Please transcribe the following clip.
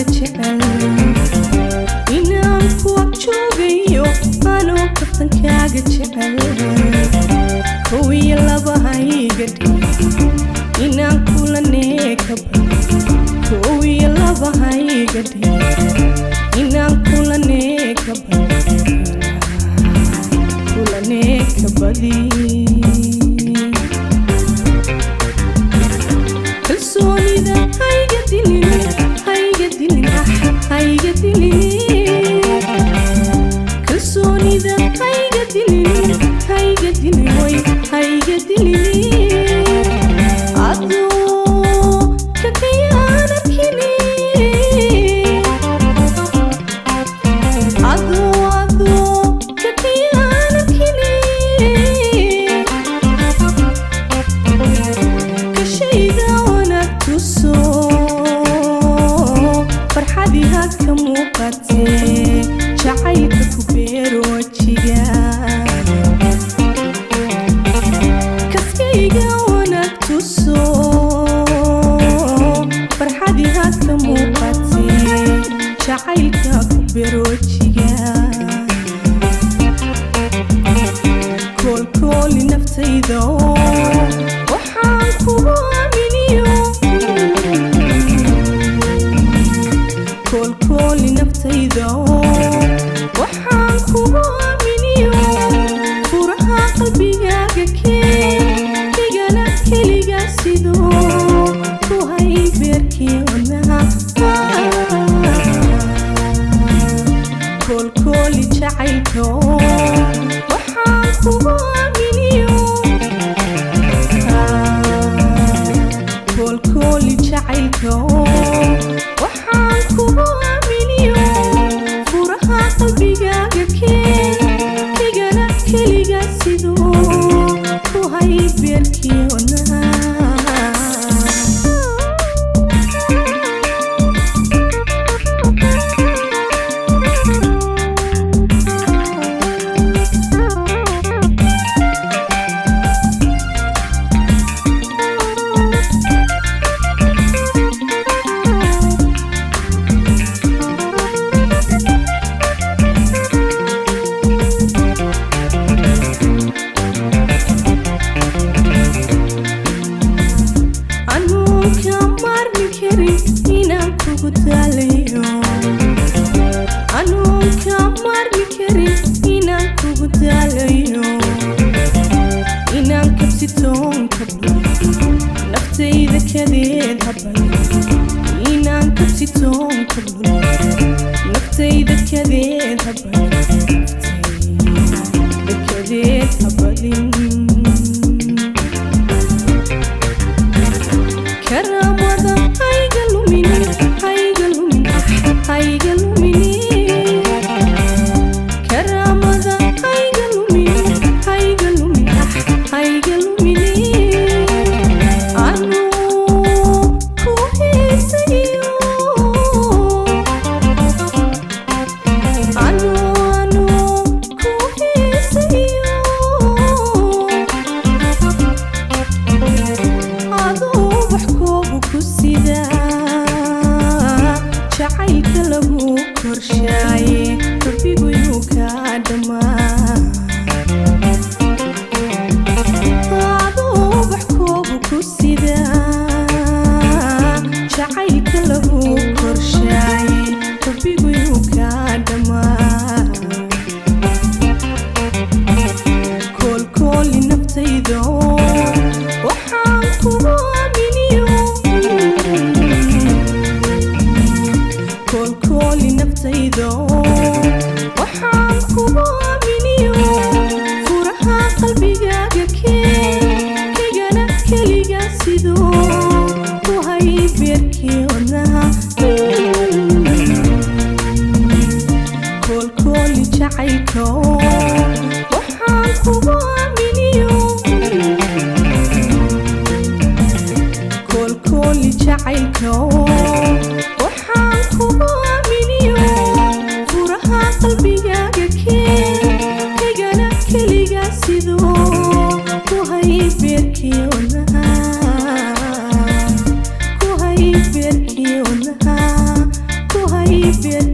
kaaga jecel inaan kuwa joogayo anoo kaftan kaaga jecel kow iyo laba hayga dhig inaan kulanee ka badi kow iyo laba hayga dhig inaan kulanee ka badi kulanee ka badi kalsoonida hayga dilin hayga dilin hayga dilin kalsoonida hayga dilin hayga dilin way hayga dilin adoo kakayaan arkini adoo kakayaan arkini kashayda wanaag tuso farxadiha ka muuqatee jacaylka ku beero wajiga kaskayga wanaag tuso farxadiha ka muuqatee jacaylka ku beero wajiga koolkooli naftayda waxaan kugu aaminiyo koolkooli naftayda waxaan kugu aaminiyo furaha qalbigaaga igana keliga sidoo ku hay beerkii wadnaha koolkooli jacaylka waxaan kugu aaminiyo koolkooli jacaylka waxaan kugu aaminiyo furaha qalbigaaga igana keliga sidoo ku hay beerkii wadnaha inaan kabsitoon ka badi naftayda kadeed habay inaan kabsitoon ka badi naftayda kadeed habay naftayda kadeed habadin karamada hayga lumini hayga lumini hayga lumini karamada hayga lumini hayga lumini hayga lumini anuu ku heesayo anuu ku heesayo aduu wax koobu ku sidaa jacaylka lagu korshaaye rabbigu inuu kaa dhamaa aduu wax koobu ku sidaa jacaylka lagu korshaaye rabbigu inuu kaa dhamaa koolkooli naftayda waxaan kugu aaminiyo koolkooli naftayda waxaan kugu aaminiyo furaha qalbigaaga igana keliga sidoo ku hay beerkii wadnaha koolkooli jacaylka waxaan kugu aaminiyo koolkooli jacaylka waxaan kugu aaminiyo furaha qalbigaaga igana keliga sidoo ku hay beerkii wadnaha ku hay beerkii wadnaha ku ii beer